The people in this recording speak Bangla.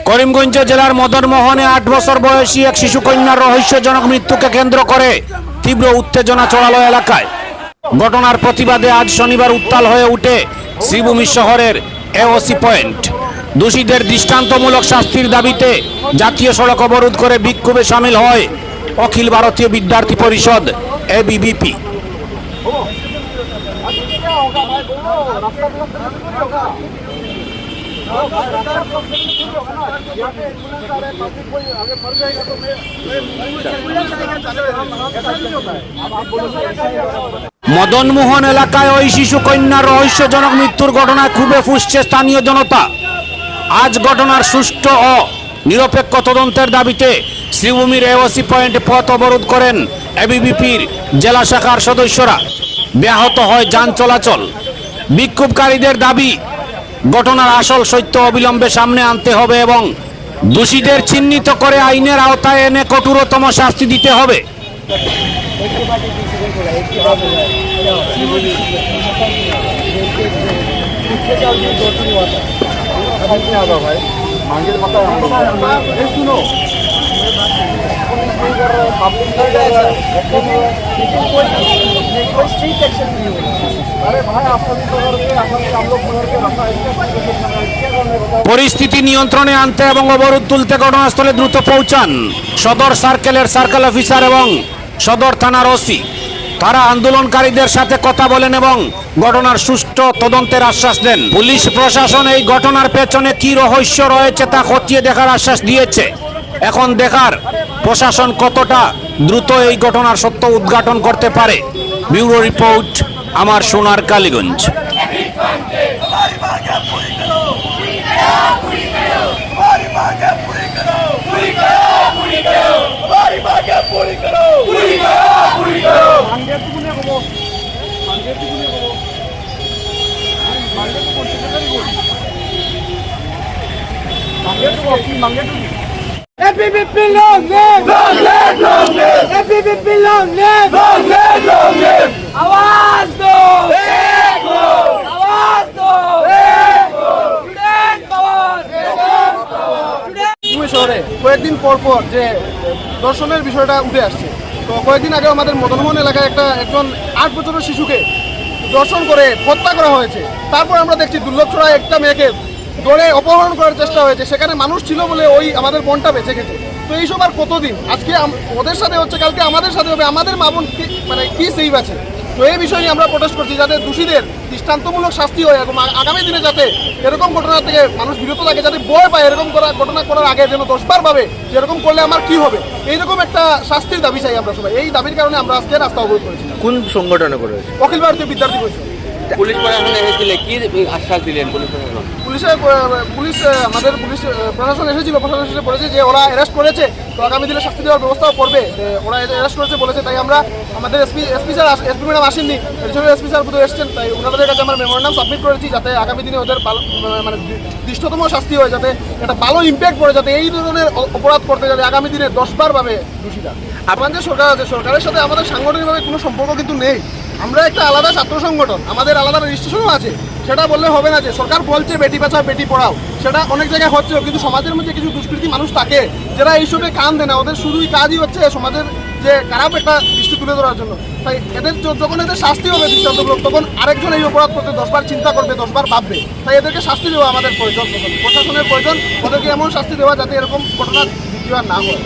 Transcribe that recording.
করিমগঞ্জ জেলার মদনমোহনে 8 বছর বয়সী এক শিশু কন্যার রহস্যজনক মৃত্যুকে কেন্দ্র করে তীব্র উত্তেজনা ছড়ালো এলাকায়। ঘটনার প্রতিবাদে আজ শনিবার উত্তাল হয়ে ওঠে শ্রীভূমি শহরের এওসি পয়েন্ট। দোষীদের দৃষ্টান্তমূলক শাস্তির দাবিতে জাতীয় সড়ক অবরোধ করে বিক্ষোভে সামিল হয় অখিল ভারতীয় বিদ্যার্থী পরিষদ এবিভিপি। মদনমোহন এলাকায় ওই শিশু কন্যার রহস্যজনক মৃত্যুর ঘটনায় ক্ষোভে ফুঁসছে স্থানীয় জনতা। আজ ঘটনার সুষ্ঠু ও নিরপেক্ষ তদন্তের দাবিতে শ্রীভূমির এওসি পয়েন্টে পথ অবরোধ করেন এবিভিপির জেলা শাখার সদস্যরা। ব্যাহত হয় যান চলাচল। বিক্ষোভকারীদের দাবি, ঘটনার আসল সত্য অবিলম্বে সামনে আনতে হবে এবং দোষীদের চিহ্নিত করে আইনের আওতায় এনে কঠোরতম শাস্তি দিতে হবে। পরিস্থিতি নিয়ন্ত্রণে আনতে এবং অবরোধ তুলতে ঘটনাস্থলে দ্রুত পৌঁছান সদর সার্কেলের সার্কেল অফিসার এবং সদর থানার ওসি। তারা আন্দোলনকারীদের সাথে কথা বলেন এবং ঘটনার সুষ্ঠু তদন্তের আশ্বাস দেন। পুলিশ প্রশাসন এই ঘটনার পেছনে কি রহস্য রয়েছে তা খতিয়ে দেখার আশ্বাস দিয়েছে। এখন দেখার প্রশাসন কতটা দ্রুত এই ঘটনার সত্য উদ্ঘাটন করতে পারে। ব্যুরো রিপোর্ট, আমার সোনার Kaliganj. ABVP long live! Long live! Long live! ABVP long live! Long live! Long live! आवाज दो! एक हो! आवाज दो! एक हो! Student power! Student power! শহরে কয়েকদিন পর পর যে দর্শনের বিষয়টা উঠে আসছে। তো কয়েকদিন আগে আমাদের মদনমোহন এলাকায় একজন 8 বছরের শিশুকে দর্শন করে হত্যা করা হয়েছে। তারপর আমরা দেখছি দুর্লভছড়ায় একটা মেয়েকে ধরে অপহরণ করার চেষ্টা হয়েছে। সেখানে মানুষ ছিল বলে ওই আমাদের বোনটা বেঁচে গেছে। তো এইসব আর কতদিন? আজকে ওদের সাথে হচ্ছে, কালকে আমাদের সাথে হবে। আমাদের মা বোন মানে কি সেভ আছে? তো এই বিষয় নিয়ে আমরা প্রোটেস্ট করছি, যাতে দোষীদের দৃষ্টান্তমূলক শাস্তি হয় এবং আগামী দিনে যাতে এরকম ঘটনা থেকে মানুষ বিরত থাকে, যাতে ভয় পায় এরকম ঘটনা করার আগে যেন 10 বার ভাবে যে এরকম করলে আমার কি হবে। এইরকম একটা শাস্তির দাবি চাই আমরা সবাই। এই দাবির কারণে আমরা আজকে রাস্তা অবরোধ করেছি। কোন সংগঠনে করেছে? অখিল ভারতীয় বিদ্যার্থী পরিষদ। পুলিশ প্রশাসন এসেছিল, কি আশ্বাস দিলেন পুলিশ প্রশাসন? পুলিশ আমাদের পুলিশ প্রশাসন এসেছিল, প্রশাসন এসে বলেছে যে ওরা অ্যারেস্ট করেছে, তো আগামী দিনে শাস্তি দেওয়ার ব্যবস্থাও করবে। ওরা অ্যারেস্ট করেছে বলেছে, তাই আমরা আমাদের এসপি ম্যাডাম আসেননি, এডিশনাল এসপি স্যার বুধ এসেছেন, তাই ওনাদের কাছে আমরা মেমোরেন্ডাম সাবমিট করেছি যাতে আগামী দিনে ওদের মানে দৃষ্টতম শাস্তি হয়, যাতে একটা ভালো ইম্প্যাক্ট পড়ে, যাতে এই ধরনের অপরাধ করতে যাতে আগামী দিনে 10 বার ভাবে দোষীরা। আমাদের যে সরকার আছে, সরকারের সাথে আমাদের সাংগঠনিকভাবে কোনো সম্পর্ক কিন্তু নেই। আমরা একটা আলাদা ছাত্র সংগঠন, আমাদের আলাদা রেজিস্ট্রেশনও আছে। সেটা বললে হবে না যে সরকার বলছে বেটি বাঁচাও বেটি পড়াও, সেটা অনেক জায়গায় হচ্ছে, কিন্তু সমাজের মধ্যে কিছু দুষ্কৃতী মানুষ থাকে যারা এইসবে কান দেয় না। ওদের শুধুই কাজই হচ্ছে সমাজের যে খারাপ একটা দৃষ্টি তুলে ধরার জন্য। তাই এদের যখন এদের শাস্তি হবে দৃষ্টান্তমূলক, তখন আরেকজন এই অপরাধ করতে 10 বার চিন্তা করবে, 10 বার ভাববে। তাই এদেরকে শাস্তি দেওয়া আমাদের প্রয়োজন, প্রশাসনের প্রয়োজন। ওদেরকে এমন শাস্তি দেওয়া যাতে এরকম ঘটনা দ্বিতীয়বার না হয়।